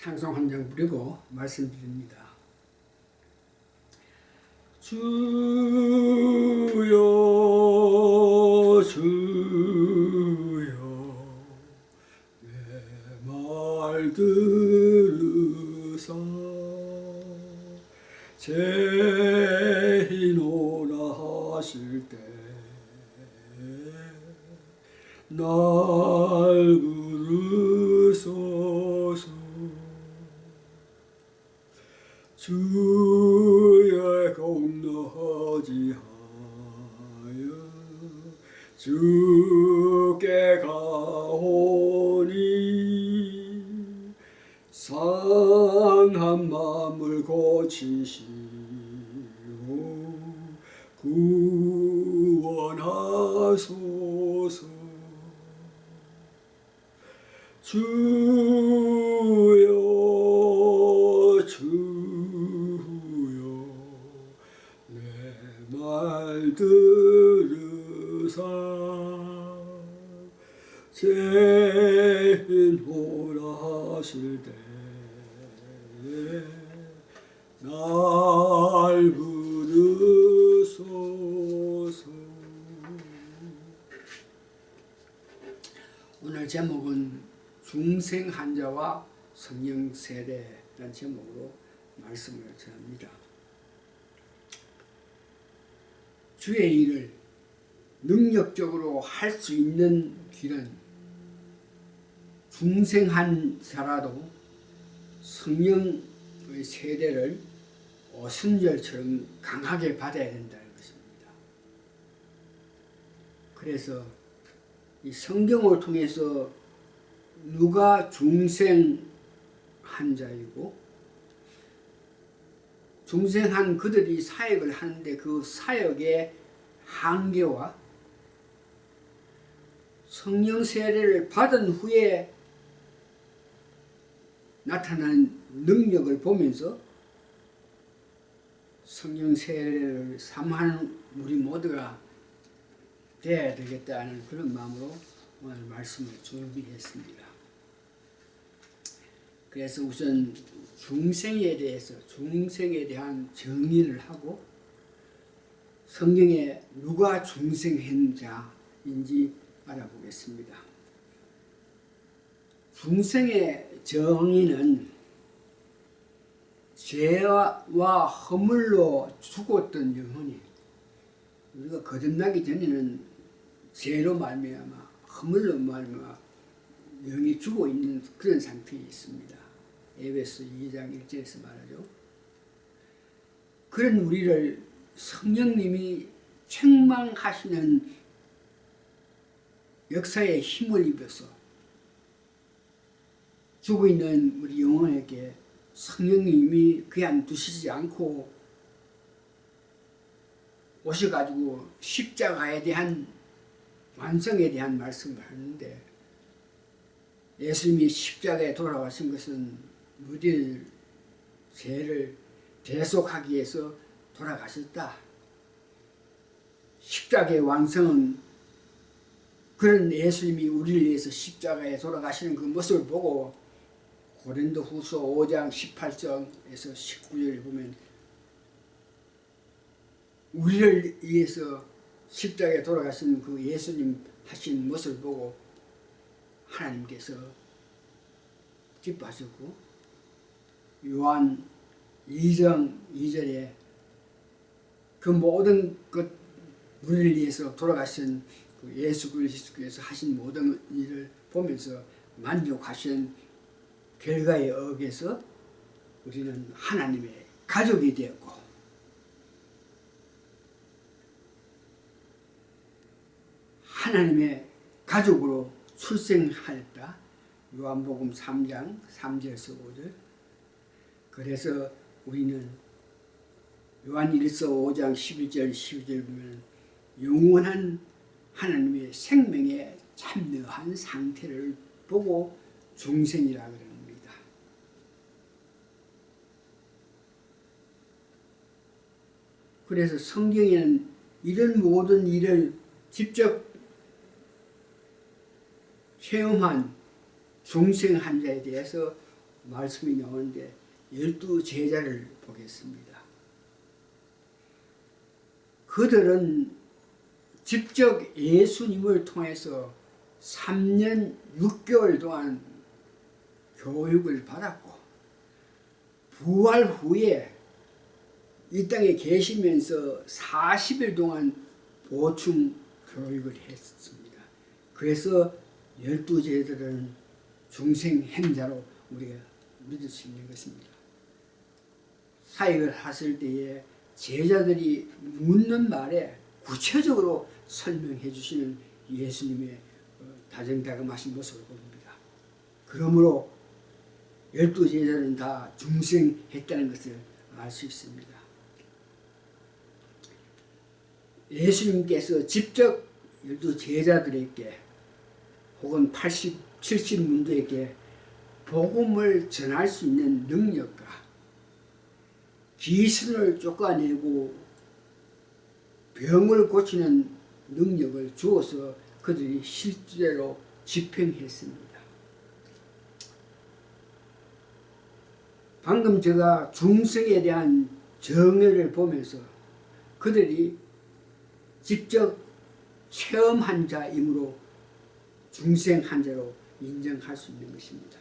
찬송 한 장 부리고 말씀드립니다. 주여 주여 내 말 들으사 제히노라 하실 때 날 부르소서. 주의 공로하지 하여 주께 가오니 상한 마음을 고치시오 구원하소서. 주여 주여 내 말 들으사 제인호라 하실 때 날 부르소서. 오늘 제목은 중생 환자와 성령 세례라는 제목으로 말씀을 전합니다. 주의 일을 능력적으로 할 수 있는 길은 중생 환자라도 성령의 세례를 오순절처럼 강하게 받아야 된다는 것입니다. 그래서 이 성경을 통해서 누가 중생 환자이고 중생한 그들이 사역을 하는데 그 사역의 한계와 성령 세례를 받은 후에 나타난 능력을 보면서 성령 세례를 삼하는 우리 모두가 되어야 되겠다는 그런 마음으로 오늘 말씀을 준비했습니다. 그래서 우선 중생에 대한 정의를 하고 성경에 누가 중생한 자인지 알아보겠습니다. 중생의 정의는 죄와 허물로 죽었던 영혼이 우리가 거듭나기 전에는 죄로 말미암아 허물로 말미암아 영이 죽어 있는 그런 상태에 있습니다. 에베소 2장 1절에서 말하죠. 그런 우리를 성령님이 책망하시는 역사에 힘을 입어서 죽어 있는 우리 영혼에게 성령님이 그냥 두시지 않고 오셔가지고 십자가에 대한 완성에 대한 말씀을 하는데, 예수님이 십자가에 돌아가신 것은 우리의 죄를 대속하기 위해서 돌아가셨다. 십자가의 완성은 그런 예수님이 우리를 위해서 십자가에 돌아가시는 그 모습을 보고 고린도후서 5장 18절에서 19절에 보면 우리를 위해서 십자가에 돌아가신 그 예수님 하신 모습을 보고 하나님께서 기뻐하셨고, 요한 2장 2절에 그 모든 것 우리를 위해서 돌아가신 그 예수 그리스도께서 하신 모든 일을 보면서 만족하신 결과에 의해서 우리는 하나님의 가족이 되었고, 하나님의 가족으로 출생하였다. 요한복음 3장 3절에서 5절. 그래서 우리는 요한일서 5장 11절 12절 보면 영원한 하나님의 생명에 참여한 상태를 보고 중생이라 그럽니다. 그래서 성경에는 이런 모든 일을 직접 체험한 중생 환자에 대해서 말씀이 나오는데 12제자를 보겠습니다. 그들은 직접 예수님을 통해서 3년 6개월 동안 교육을 받았고 부활 후에 이 땅에 계시면서 40일 동안 보충 교육을 했습니다. 그래서 12제자들은 중생행자로 우리가 믿을 수 있는 것입니다. 사역을 하실 때에 제자들이 묻는 말에 구체적으로 설명해 주시는 예수님의 다정다감하신 모습을 봅니다. 그러므로 12제자는 다 중생했다는 것을 알 수 있습니다. 예수님께서 직접 12제자들에게 혹은 80, 70문도에게 복음을 전할 수 있는 능력과 귀신을 쫓아내고 병을 고치는 능력을 주어서 그들이 실제로 집행했습니다. 방금 제가 중생에 대한 정의를 보면서 그들이 직접 체험한 자이므로 중생 환자로 인정할 수 있는 것입니다.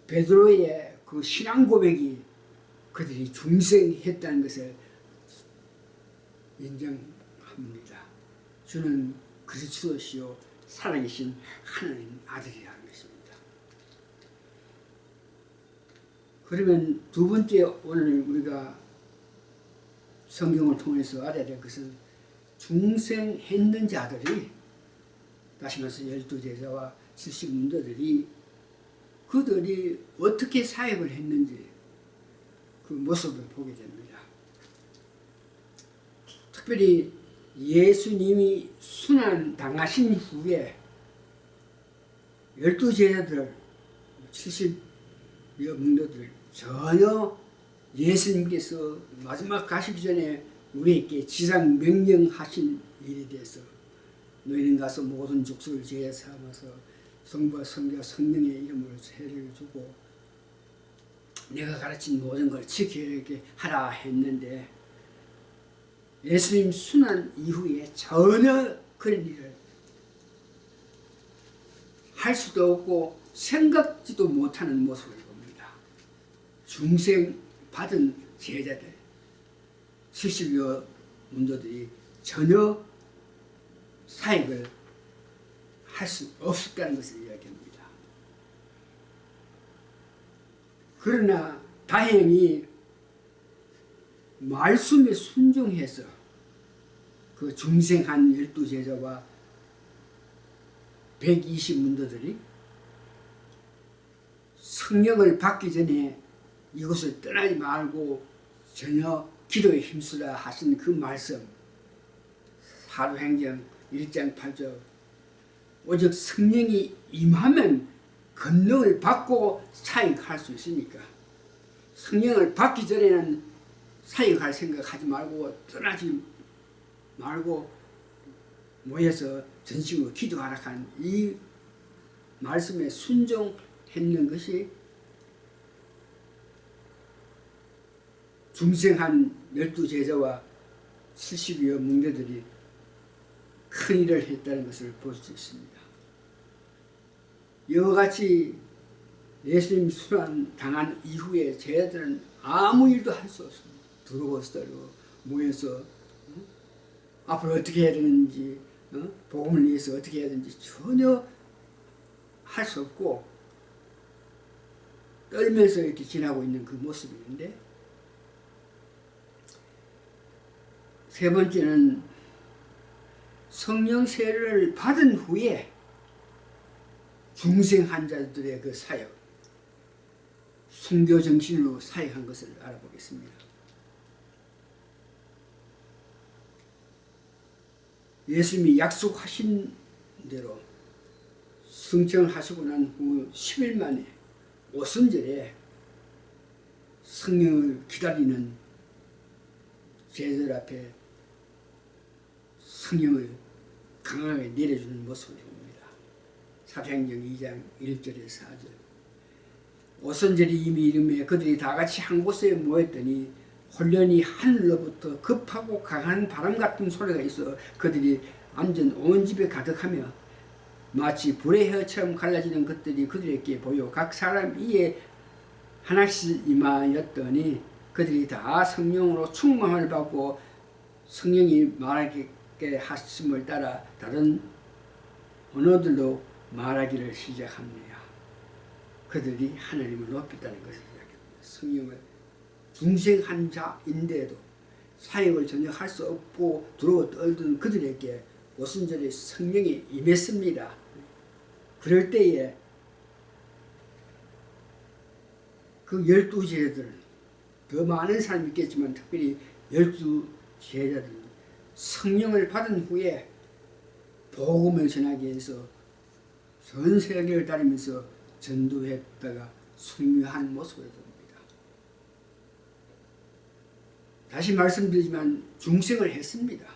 베드로의 그 신앙 고백이 그들이 중생했다는 것을 인정합니다. 주는 그리스도시요 살아계신 하나님 아들이라는 것입니다. 그러면 두 번째 오늘 우리가 성경을 통해서 알아야 될 것은 중생했는 자들이 다시 말해서 12제자와 70문도들이 그들이 어떻게 사역을 했는지 그 모습을 보게 됩니다. 특별히 예수님이 순환당하신 후에 12제자들 70여 문도들 전혀 예수님께서 마지막 가시기 전에 우리에게 지상 명령하신 일에 대해서 너희는 가서 모든 족속을 제자 삼아서 성부와 성자와 성령의 이름으로 세례를 주고 내가 가르친 모든 걸 지키게 하라 했는데 예수님 순환 이후에 전혀 그런 일을 할 수도 없고 생각지도 못하는 모습을 봅니다. 중생 받은 제자들 70여 문도들이 전혀 사역을 할 수 없었다는 것을 이야기합니다. 그러나 다행히 말씀에 순종해서 그 중생한 12제자와 120문도들이 성령을 받기 전에 이곳을 떠나지 말고 전혀 기도에 힘쓰라 하신 그 말씀 사도행전 1장 8절 오직 성령이 임하면 권능을 받고 사역할 수 있으니까 성령을 받기 전에는 사역할 생각하지 말고 떠나지 말고 모여서 전심으로 기도하라 한 이 말씀에 순종했는 것이 중생한 12제자와 70여 문제들이 큰 일을 했다는 것을 볼 수 있습니다. 이와 같이 예수님 순환 당한 이후에 제자들은 아무 일도 할 수 없습니다. 두루버스로 모여서 앞으로 어떻게 해야 되는지 복음을 위해서 어떻게 해야 되는지 전혀 할 수 없고 떨면서 이렇게 지나고 있는 그 모습인데 세 번째는 성령 세례를 받은 후에 중생 환자들의 그 사역, 순교 정신으로 사역한 것을 알아보겠습니다. 예수님이 약속하신 대로 승천하시고 난 후 10일 만에 오순절에 성령을 기다리는 제자들 앞에 성령을 강하게 내려주는 모습을 봅니다. 사도행전 2장 1절에서 4절 오순절이 이미 이름에 그들이 다 같이 한 곳에 모였더니 홀련히 하늘로부터 급하고 강한 바람 같은 소리가 있어 그들이 앉은 온 집에 가득하며 마치 불의 혀처럼 갈라지는 것들이 그들에게 보여 각 사람 이에 하나씩 임하였더니 그들이 다 성령으로 충만을 받고 성령이 말하게 하심을 따라 다른 언어들로 말하기를 시작합니다. 그들이 하나님을 높였다는 것을 시작합니다. 성령을 중생한 자인데도 사역을 전혀 할 수 없고 두려워 떨던 그들에게 오순절에 성령이 임했습니다. 그럴 때에 그 12제자들은 더 많은 사람이 있겠지만 특별히 12제자들은 성령을 받은 후에 복음을 전하기 위해서 전 세계를 다니면서 전도했다가 순교한 모습을 봅니다. 다시 말씀드리지만 중생을 했습니다.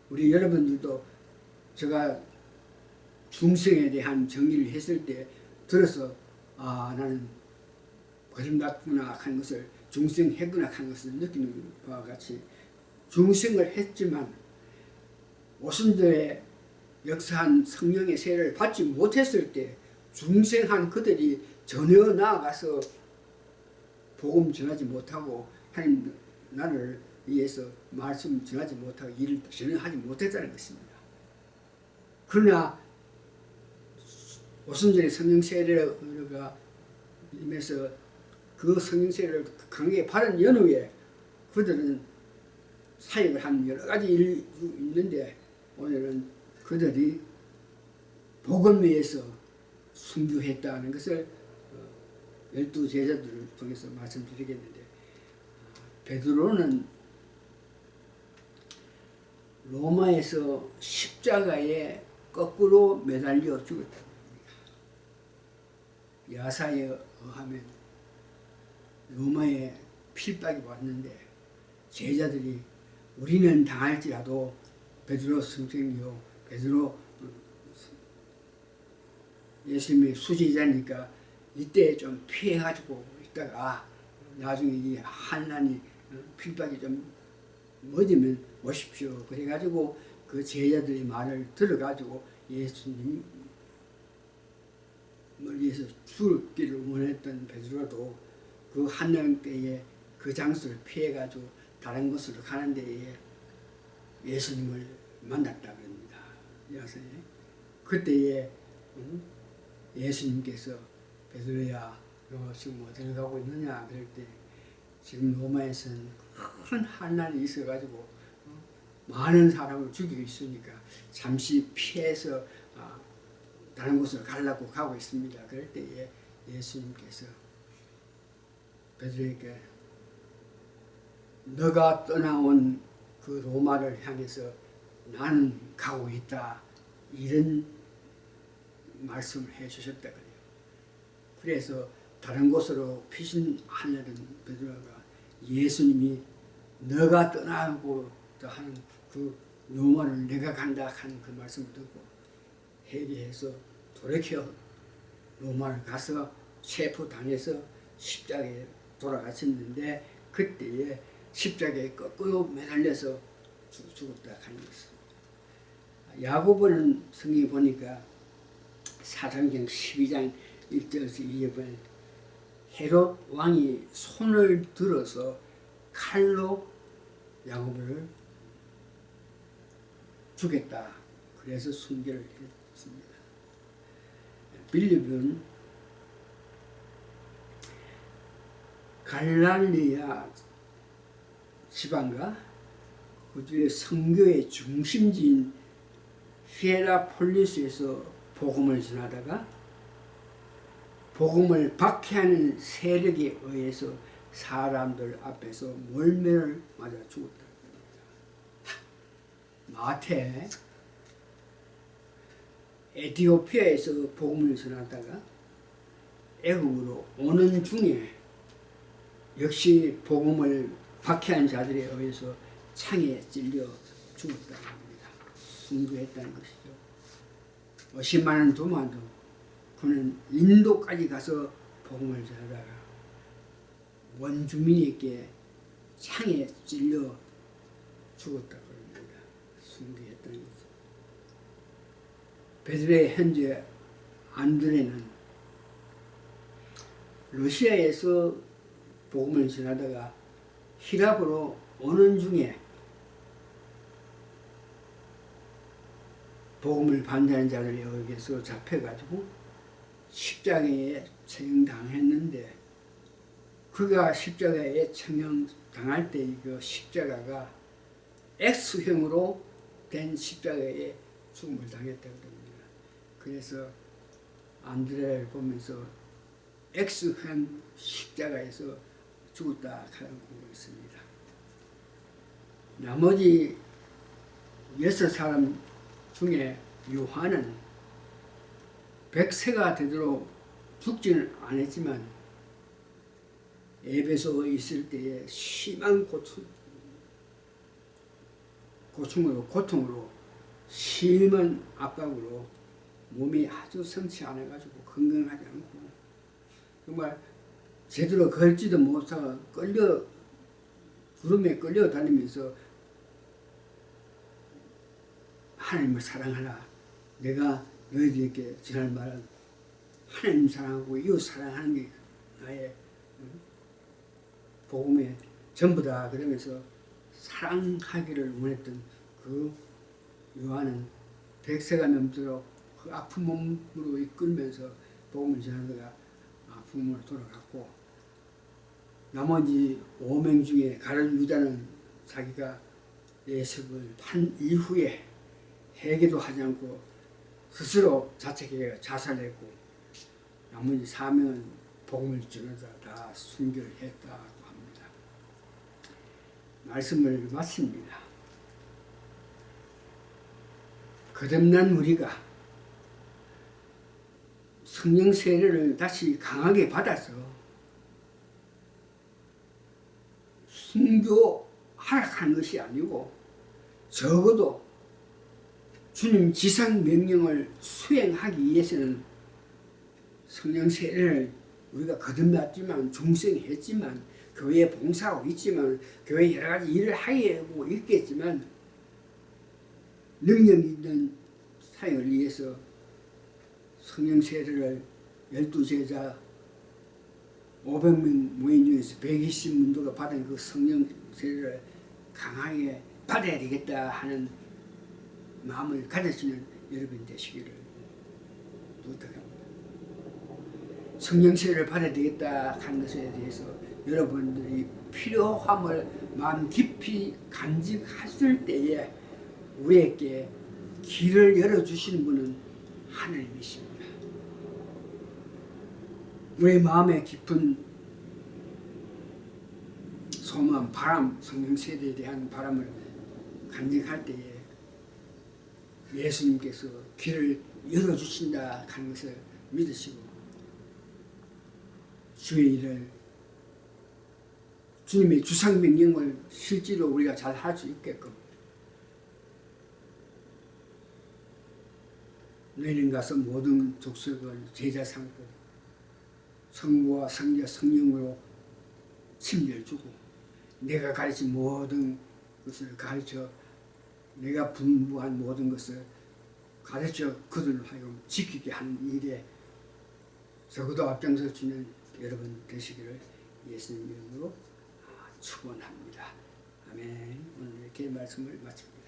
우리 여러분들도 제가 중생에 대한 정의를 했을 때 들어서 나는 거듭났구나 하는 것을 중생했구나 하는 것을 느끼는 바와 같이 중생을 했지만 오순절에 역사한 성령의 세례를 받지 못했을 때 중생한 그들이 전혀 나아가서 복음 전하지 못하고 하나님 나를 위해서 말씀 전하지 못하고 일을 전혀 하지 못했다는 것입니다. 그러나 오순절에 성령 세례가 임해서 그 성령 세례를 강하게 받은 연후에 그들은 사역을 한 여러 가지 일이 있는데 오늘은 그들이 복음 위해서 순교했다는 것을 12제자들을 통해서 말씀드리겠는데 베드로는 로마에서 십자가에 거꾸로 매달려 죽었다고 합니다. 야사에 의하면 로마에 필박이 왔는데 제자들이 우리는 당할지라도 베드로 선생이요 베드로 예수님의 수제자니까 이때 좀 피해가지고 있다가 나중에 이 환난이 필박이 좀 멎으면 오십시오. 그래가지고 그 제자들의 말을 들어가지고 예수님을 위해서 죽기를 원했던 베드로도 그 환난 때에 그 장소를 피해가지고 다른 곳으로 가는 데에 예수님을 만났다고 합니다. 그때에 예수님께서 베드로야 너 지금 어디를 가고 있느냐 그럴 때 지금 로마에서는 큰 환난이 있어가지고 많은 사람을 죽이고 있으니까 잠시 피해서 다른 곳으로 가려고 가고 있습니다. 그럴 때에 예수님께서 베드로에게 너가 떠나온 그 로마를 향해서 나는 가고 있다 이런 말씀을 해주셨다 그래요. 그래서 다른 곳으로 피신하려는 베드로가 예수님이 너가 떠나고 하는 그 로마를 내가 간다 하는 그 말씀을 듣고 회개해서 돌이켜 로마를 가서 체포당해서 십자가에 돌아가셨는데 그때에 십자가에 거꾸로 매달려서 죽었다 하는 것입니다. 야고보는 성경에 보니까 사도행전 12장 1절에서 2절에 헤롯 왕이 손을 들어서 칼로 야고보를 죽였다. 그래서 순교를 했습니다. 빌립은 갈릴리아 지방과 그 주의 선교의 중심지인 히에라폴리스에서 복음을 전하다가 복음을 박해하는 세력에 의해서 사람들 앞에서 몰매를 맞아 죽었다. 마태 에티오피아에서 복음을 전하다가 애국으로 오는 중에 역시 복음을 박해한 자들에 의해서 창에 찔려 죽었다고 합니다. 순교했다는 것이죠. 50만 원 도마도 그는 인도까지 가서 복음을 전하다가 원주민에게 창에 찔려 죽었다고 합니다. 순교했다는 거죠. 베드로의 현재 안드레는 러시아에서 복음을 전하다가 히랍으로 오는 중에 복음을 반대하는 자들에 의해서 잡혀가지고 십자가에 처형당했는데, 그가 십자가에 처형당할 때 그 십자가가 X형으로 된 십자가에 죽음을 당했다고 합니다. 그래서 안드레를 보면서 X형 십자가에서 죽었다 하는 보고 있습니다. 나머지 6사람 중에 요한은 100세가 되도록 죽지는 않았지만 에베소에 있을 때에 심한 고통으로 심한 압박으로 몸이 아주 성치 않아가지고 건강하지 않고 정말 제대로 걸지도 못하고 구름에 끌려 다니면서 하나님을 사랑하라. 내가 너희들에게 전할 말은 하나님 사랑하고 이웃 사랑하는 게 나의 복음의 전부다. 그러면서 사랑하기를 원했던 그 요한은 100세가 넘도록 그 아픈 몸으로 이끌면서 복음을 전하다가 아픈 몸으로 돌아갔고, 나머지 5명 중에 가룟 유다는 자기가 예수를 판 이후에 회개도 하지 않고 스스로 자책해 자살했고, 나머지 4명은 복음을 전하다 다 순교를 했다고 합니다. 말씀을 마칩니다. 거듭난 우리가 성령 세례를 다시 강하게 받아서 순교하라는 것이 아니고 적어도 주님 지상 명령을 수행하기 위해서는 성령 세례를 우리가 거듭났지만 중생했지만 교회에 봉사하고 있지만 교회 여러 가지 일을 하고 있겠지만 능력 있는 사역을 위해서 성령 세례를 12제자 500명 모인 중에서 120문도가 받은 그 성령 세례를 강하게 받아야 되겠다 하는 마음을 가지시는 여러분 되시기를 부탁합니다. 성령 세례를 받아야 되겠다 하는 것에 대해서 여러분들이 필요함을 마음 깊이 간직하실 때에 우리에게 길을 열어주시는 분은 하나님이십니다. 우리의 마음에 깊은 소망, 바람, 성령 세례에 대한 바람을 간직할 때에 예수님께서 길을 열어주신다 하는 것을 믿으시고 주의 일을, 주님의 주상명령을 실제로 우리가 잘 할 수 있게끔 너희는 가서 모든 족속을 제자 삼고 성부와 성자 성령으로 침례를 주고 내가 가르친 모든 것을 가르쳐 내가 분부한 모든 것을 가르쳐 그들로 하여금 지키게 하는 일에 적어도 앞장서 주는 여러분 되시기를 예수님 이름으로 축원합니다. 아멘. 오늘 이렇게 말씀을 마칩니다.